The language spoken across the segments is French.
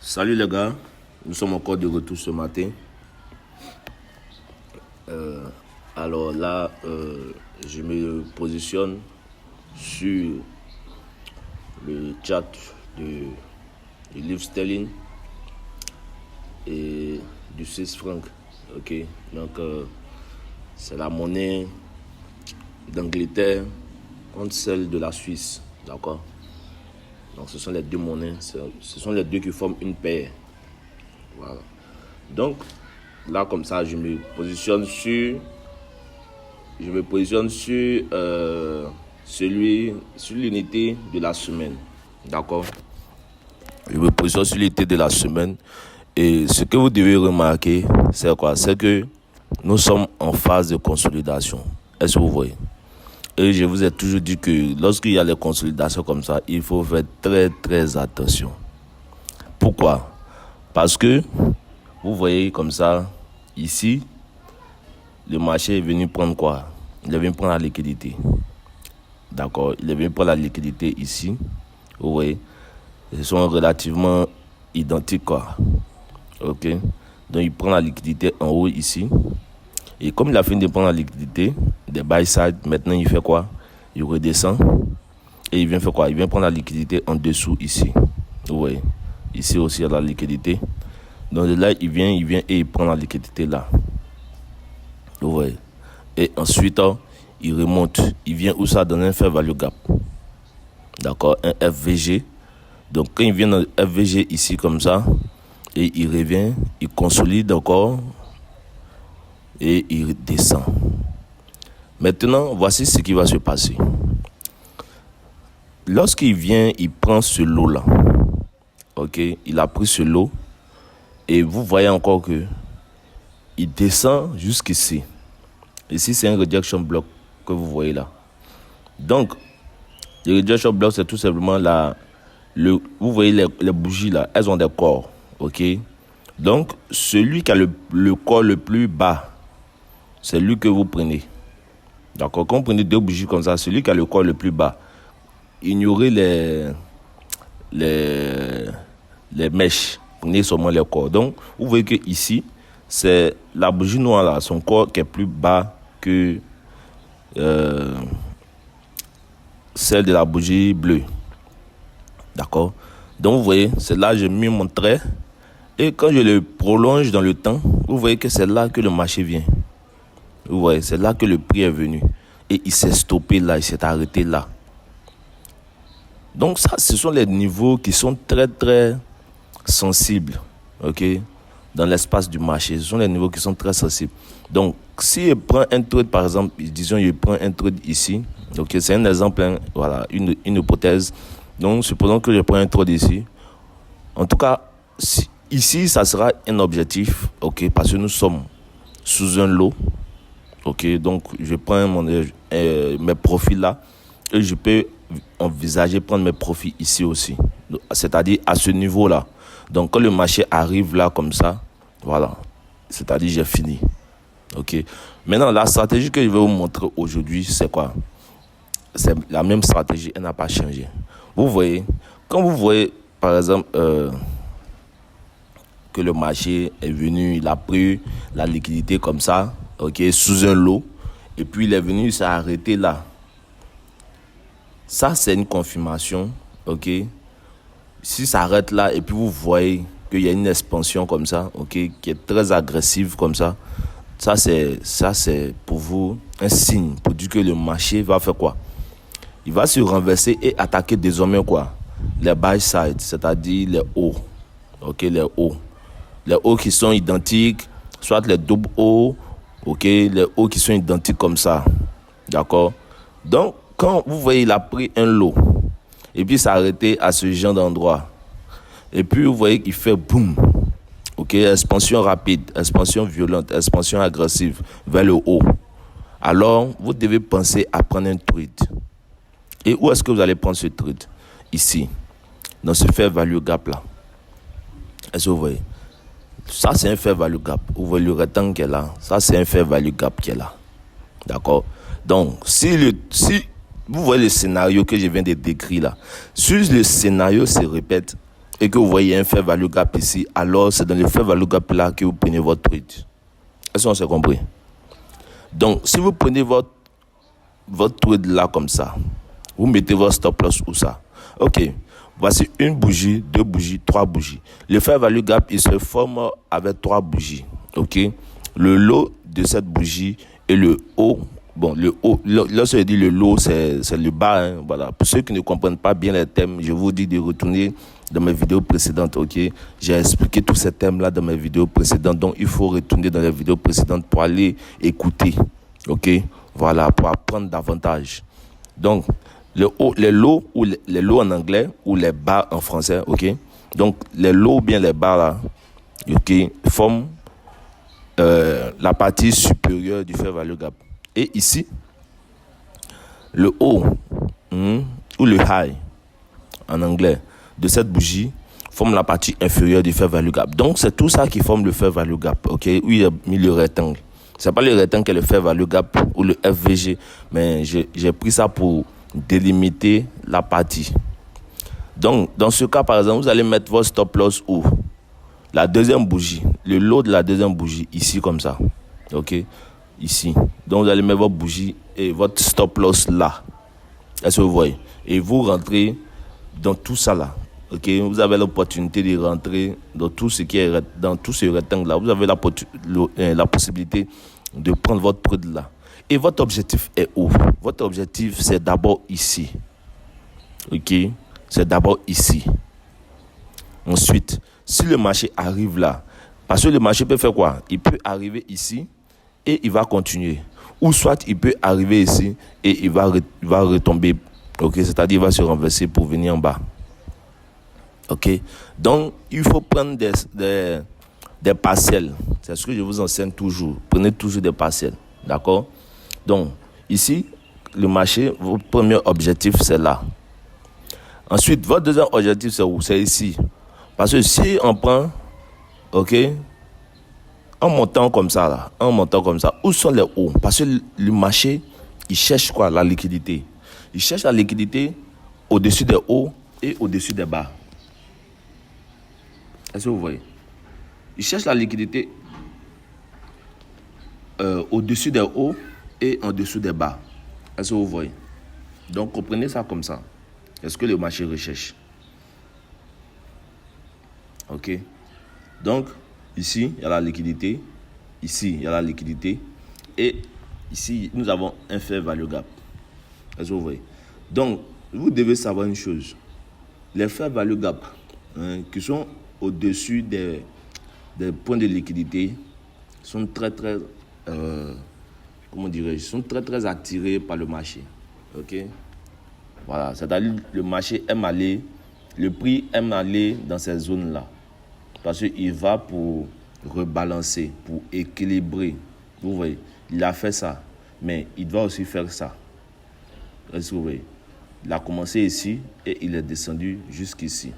Salut les gars, nous sommes encore de retour ce matin. Alors là, je me positionne sur le chat du livre sterling et du Swiss franc. Ok, donc c'est la monnaie d'Angleterre contre celle de la Suisse, d'accord. Donc ce sont les deux monnaies, ce sont les deux qui forment une paire. Voilà. Donc là comme ça, je me positionne sur l'unité de la semaine, d'accord. Je me positionne sur l'unité de la semaine et ce que vous devez remarquer, c'est quoi? C'est que nous sommes en phase de consolidation. Est-ce que vous voyez? Et je vous ai toujours dit que lorsqu'il y a les consolidations comme ça, il faut faire très très attention. Pourquoi? Parce que vous voyez comme ça, ici, le marché est venu prendre quoi? Il est venu prendre la liquidité. D'accord? Il est venu prendre la liquidité ici. Vous voyez? Ils sont relativement identiques, quoi. Ok? Donc il prend la liquidité en haut ici. Et comme il a fini de prendre la liquidité, des buy side, maintenant il fait quoi? Il redescend. Et il vient faire quoi? Il vient prendre la liquidité en dessous ici. Vous voyez? Ici aussi il y a la liquidité. Donc de là, il vient et il prend la liquidité là. Vous voyez? Et ensuite, il remonte. Il vient où ça? Dans un fair value gap. D'accord? Un FVG. Donc quand il vient dans le FVG ici comme ça, et il revient, il consolide encore. Et il descend. Maintenant, voici ce qui va se passer. Lorsqu'il vient, il prend ce lot-là. Ok, il a pris ce lot. Et vous voyez encore que il descend jusqu'ici. Ici, c'est un rejection block que vous voyez là. Donc, le rejection block, c'est tout simplement vous voyez les bougies là, elles ont des corps. Ok. Donc, celui qui a le corps le plus bas, c'est lui que vous prenez. D'accord? Quand vous prenez deux bougies comme ça, celui qui a le corps le plus bas, ignorez les mèches. Prenez seulement les corps. Donc, vous voyez que ici, c'est la bougie noire là, son corps qui est plus bas que celle de la bougie bleue. D'accord? Donc, vous voyez, c'est là que j'ai mis mon trait. Et quand je le prolonge dans le temps, vous voyez que c'est là que le marché vient. Vous voyez, c'est là que le prix est venu. Et il s'est stoppé là, il s'est arrêté là. Donc ça, ce sont les niveaux qui sont très très sensibles. Ok, dans l'espace du marché. Ce sont les niveaux qui sont très sensibles. Donc, si je prends un trade, par exemple, disons, je prends un trade ici. Ok, c'est un exemple, hein, voilà, une hypothèse. Donc, supposons que je prends un trade ici. En tout cas, ici, ça sera un objectif. Ok, parce que nous sommes sous un lot. Ok, donc je prends mes profits là et je peux envisager prendre mes profits ici aussi, c'est-à-dire à ce niveau là. Donc quand le marché arrive là comme ça, voilà, c'est-à-dire j'ai fini. Ok, maintenant la stratégie que je vais vous montrer aujourd'hui, c'est quoi? C'est la même stratégie, elle n'a pas changé. Vous voyez, quand vous voyez par exemple que le marché est venu, il a pris la liquidité comme ça, ok, sous un lot, et puis il est venu, il s'est arrêté là. Ça, c'est une confirmation, ok. Si ça arrête là, et puis vous voyez qu'il y a une expansion comme ça, ok, qui est très agressive comme ça, ça c'est pour vous un signe pour dire que le marché va faire quoi? Il va se renverser et attaquer désormais quoi? Les buy side, c'est-à-dire les hauts, ok, les hauts. Les hauts qui sont identiques, soit les doubles hauts, ok, les hauts qui sont identiques comme ça, d'accord. Donc, quand vous voyez, il a pris un lot, et puis s'est arrêté à ce genre d'endroit, et puis vous voyez qu'il fait boum, ok, expansion rapide, expansion violente, expansion agressive vers le haut. Alors, vous devez penser à prendre un trade. Et où est-ce que vous allez prendre ce trade? Ici, dans ce fair value gap là. Est-ce que vous voyez? Ça, c'est un fair value gap. Vous voyez le rectangle qui est là. Ça, c'est un fair value gap qui est là. D'accord? Donc, si vous voyez le scénario que je viens de décrire là, si le scénario se répète, et que vous voyez un fair value gap ici, alors c'est dans le fair value gap là que vous prenez votre trade. Est-ce qu'on s'est compris? Donc, si vous prenez votre trade là comme ça, vous mettez votre stop loss où ça? Ok, voici une bougie, deux bougies, trois bougies. Le fair value gap, il se forme avec trois bougies. Ok, le low de cette bougie et le haut. Bon, le haut, lorsque je dis le low, c'est le bas. Hein, voilà. Pour ceux qui ne comprennent pas bien les thèmes, je vous dis de retourner dans mes vidéos précédentes. Ok, j'ai expliqué tous ces thèmes-là dans mes vidéos précédentes. Donc, il faut retourner dans les vidéos précédentes pour aller écouter. Ok, voilà, pour apprendre davantage. Donc, les lows ou les lows en anglais ou les bas en français. Ok, donc les lows ou bien les bas là, ok, forment la partie supérieure du fair value gap. Et ici, le haut ou le high en anglais de cette bougie forme la partie inférieure du fair value gap. Donc, c'est tout ça qui forme le fair value gap. Ok, où il y a mis le rectangle. C'est pas le rectangle qui est le fair value gap ou le FVG, mais j'ai pris ça pour délimiter la partie. Donc, dans ce cas, par exemple, vous allez mettre votre stop loss où? La deuxième bougie, le lot de la deuxième bougie, ici comme ça. Ok, ici. Donc, vous allez mettre votre bougie et votre stop loss là. Est-ce que vous voyez? Et vous rentrez dans tout ça là. Ok, vous avez l'opportunité de rentrer dans tout ce qui est dans tout ce rectangle là. Vous avez la possibilité de prendre votre trade là. Et votre objectif est où? Votre objectif, c'est d'abord ici. Ok, c'est d'abord ici. Ensuite, si le marché arrive là, parce que le marché peut faire quoi? Il peut arriver ici et il va continuer. Ou soit il peut arriver ici et il va retomber. Ok, c'est-à-dire il va se renverser pour venir en bas. Ok, donc il faut prendre des partiels. C'est ce que je vous enseigne toujours. Prenez toujours des partiels. D'accord? Donc, ici, le marché, votre premier objectif, c'est là. Ensuite, votre deuxième objectif, c'est où? C'est ici. Parce que si on prend, ok, en montant comme ça, là, où sont les hauts? Parce que le marché, il cherche quoi? La liquidité. Il cherche la liquidité au-dessus des hauts et au-dessus des bas. Est-ce que vous voyez? Il cherche la liquidité au-dessus des hauts et en dessous des bas. Est-ce que vous voyez? Donc, comprenez ça comme ça. Est-ce que le marché recherche? Ok. Donc, ici, il y a la liquidité. Ici, il y a la liquidité. Et ici, nous avons un fair value gap. Est-ce que vous voyez? Donc, vous devez savoir une chose. Les fair value gap qui sont au-dessus des points de liquidité sont très très attirés par le marché. Ok, voilà, c'est-à-dire le marché aime aller, le prix aime aller dans ces zones là parce qu'il va pour rebalancer, pour équilibrer. Vous voyez, il a fait ça, mais il doit aussi faire ça. Est-ce que vous voyez? Il a commencé ici et il est descendu jusqu'ici.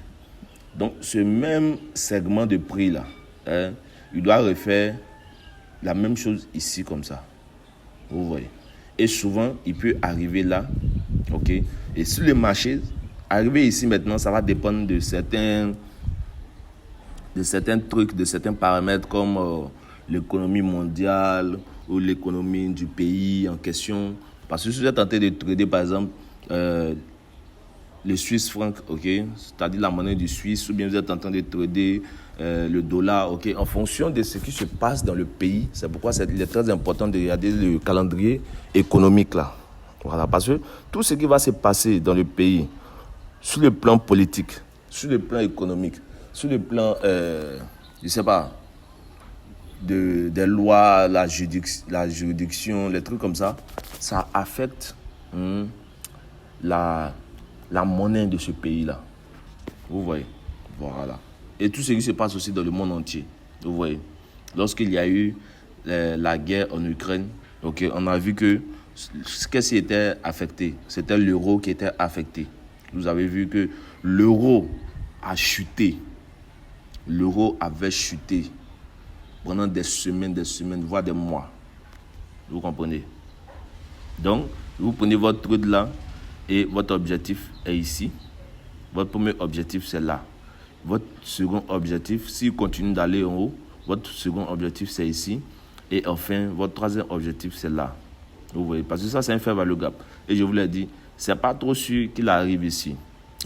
Donc, ce même segment de prix là, il doit refaire la même chose ici comme ça. Vous voyez? Et souvent, il peut arriver là. Ok? Et sur le marché, arriver ici maintenant, ça va dépendre de certains trucs, de certains paramètres comme l'économie mondiale ou l'économie du pays en question. Parce que si vous êtes en train de trader, par exemple, le Swiss franc, ok, c'est-à-dire la monnaie du Suisse, ou bien vous êtes en train de trader le dollar, ok, en fonction de ce qui se passe dans le pays. C'est pourquoi il est très important de regarder le calendrier économique là. Voilà, parce que tout ce qui va se passer dans le pays, sur le plan politique, sur le plan économique, sur le plan, je sais pas, des lois, la juridiction, les trucs comme ça, ça affecte la monnaie de ce pays-là. Vous voyez? Voilà. Et tout ce qui se passe aussi dans le monde entier. Vous voyez? Lorsqu'il y a eu la guerre en Ukraine, ok, on a vu que qu'est-ce qui était affecté? C'était l'euro qui était affecté. Vous avez vu que l'euro a chuté. L'euro avait chuté pendant des semaines, voire des mois. Vous comprenez? Donc, vous prenez votre trade là et votre objectif est ici. Votre premier objectif, c'est là. votre second objectif, s'il continue d'aller en haut, votre second objectif, c'est ici. Et enfin, votre troisième objectif, c'est là. Vous voyez, parce que ça, c'est un fair value gap. Et je vous l'ai dit, c'est pas trop sûr qu'il arrive ici.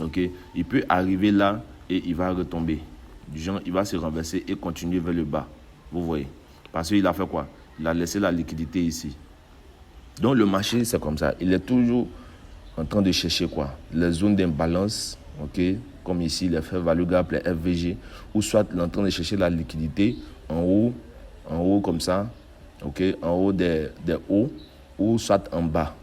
Ok, il peut arriver là et il va retomber. Du genre, il va se renverser et continuer vers le bas. Vous voyez, parce qu'il a fait quoi? Il a laissé la liquidité ici. Donc, le marché, c'est comme ça. Il est toujours en train de chercher quoi? Les zones d'imbalance, ok, comme ici, les fair value gap, les FVG, ou soit il est en train de chercher la liquidité en haut comme ça, ok, en haut des hauts, ou soit en bas.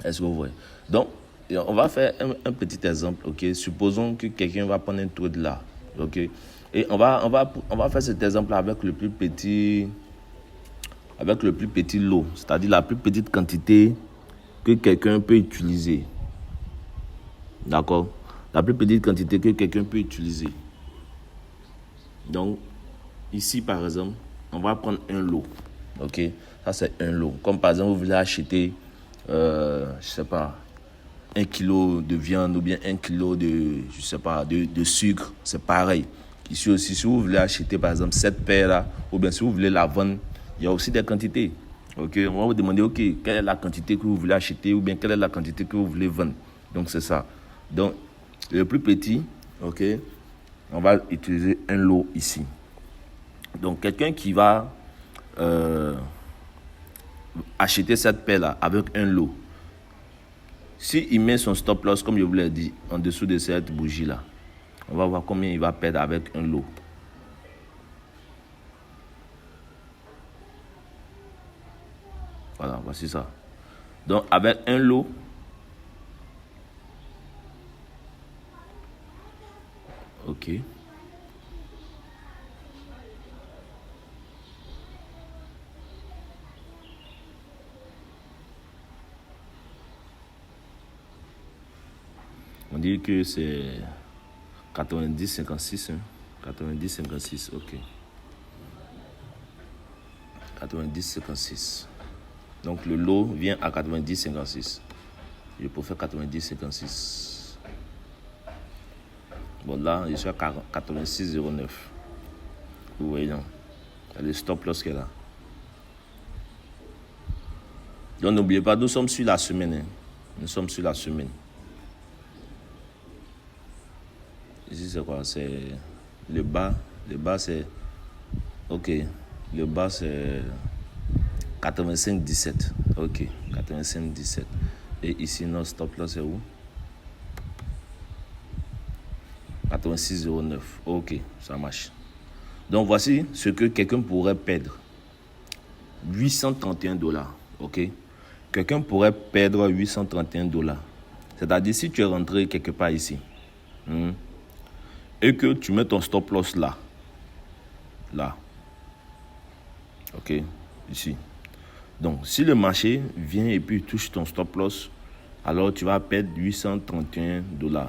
Est-ce que vous voyez? Donc, on va faire un petit exemple, ok. Supposons que quelqu'un va prendre un trade là, ok. Et on va faire cet exemple avec le plus petit lot, c'est-à-dire la plus petite quantité que quelqu'un peut utiliser. D'accord? La plus petite quantité que quelqu'un peut utiliser. Donc, ici, par exemple, on va prendre un lot. Ok? Ça, c'est un lot. Comme par exemple, vous voulez acheter, je sais pas, 1 kilo de viande ou bien 1 kilo de, je sais pas, de sucre. C'est pareil. Ici aussi, si vous voulez acheter, par exemple, cette paire-là, ou bien si vous voulez la vendre, il y a aussi des quantités. Ok? On va vous demander, ok, quelle est la quantité que vous voulez acheter ou bien quelle est la quantité que vous voulez vendre. Donc, c'est ça. Donc, le plus petit, ok, on va utiliser un lot ici. Donc, quelqu'un qui va acheter cette paire-là avec un lot, s'il met son stop loss, comme je vous l'ai dit, en dessous de cette bougie-là, on va voir combien il va perdre avec un lot. Voilà, voici ça. Donc, avec un lot, ok. On dit que c'est 90-56. Hein? 90-56, ok. 90-56. Donc le lot vient à 90-56. Je peux faire 90-56. Bon, là, je suis à 86-09. Vous voyez, non? Il y a le stop loss qui est là. Donc n'oubliez pas, nous sommes sur la semaine. Hein? Nous sommes sur la semaine. Ici, c'est quoi? C'est le bas. Le bas, c'est... Ok. Le bas, c'est 85-17. Ok. 85-17. Et ici, notre stop là, c'est où? 86-09. Ok. Ça marche. Donc, voici ce que quelqu'un pourrait perdre. 831 $. Ok. Quelqu'un pourrait perdre 831 $. C'est-à-dire, si tu es rentré quelque part ici, et que tu mets ton stop loss là, ok, ici. Donc, si le marché vient et puis touche ton stop loss, alors tu vas perdre 831 $.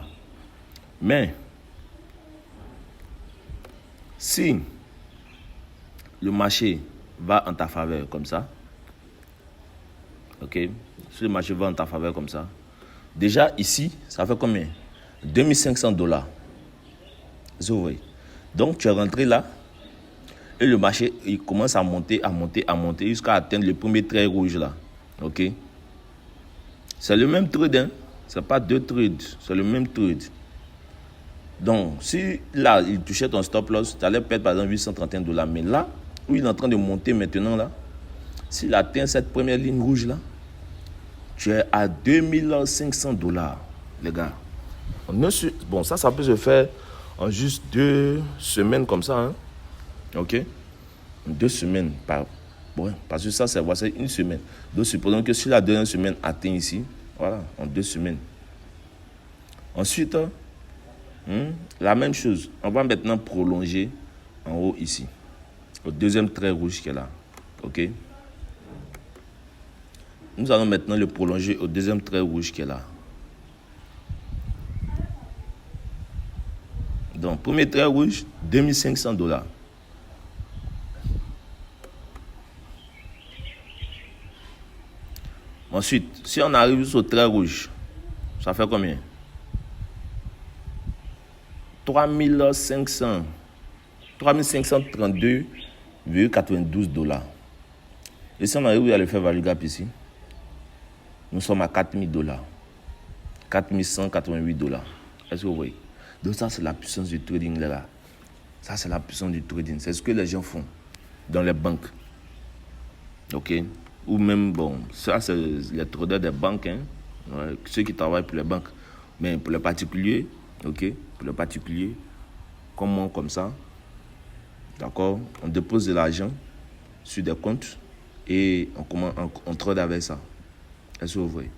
Mais, si le marché va en ta faveur comme ça, ok, si le marché va en ta faveur comme ça, déjà ici, ça fait combien? 2500 $. Vous voyez. Donc, tu es rentré là, et le marché, il commence à monter, jusqu'à atteindre le premier trait rouge là. Ok? C'est le même trade, hein? C'est pas deux trades, c'est le même trade. Donc, si là, il touchait ton stop loss, tu allais perdre par exemple 831 $. Mais là, où il est en train de monter maintenant là, s'il atteint cette première ligne rouge là, tu es à 2500 $, les gars. Bon, ça peut se faire en juste 2 semaines comme ça, hein? Ok? 2 semaines parce que ça, c'est une semaine. Donc, supposons que si la dernière semaine atteint ici, voilà, en 2 semaines. Ensuite, la même chose. On va maintenant prolonger en haut ici. Au deuxième trait rouge qui est là. Ok? Nous allons maintenant le prolonger au deuxième trait rouge qui est là. Donc, premier trait rouge, 2500 $. Ensuite, si on arrive au trait rouge, ça fait combien? 3532,92 $. Et si on arrive à le faire value gap ici, nous sommes à 4000 $, 4188 $. Est-ce que vous voyez? Donc ça, c'est la puissance du trading là. Ça, c'est la puissance du trading. C'est ce que les gens font dans les banques. Ok? Ou même, bon, ça, c'est les traders des banques, hein? Ouais, ceux qui travaillent pour les banques. Mais pour les particuliers, ok? Pour les particuliers, comme ça, d'accord? On dépose de l'argent sur des comptes et on trade avec ça. Est-ce que vous voyez?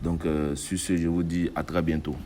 Donc, sur ce, je vous dis à très bientôt.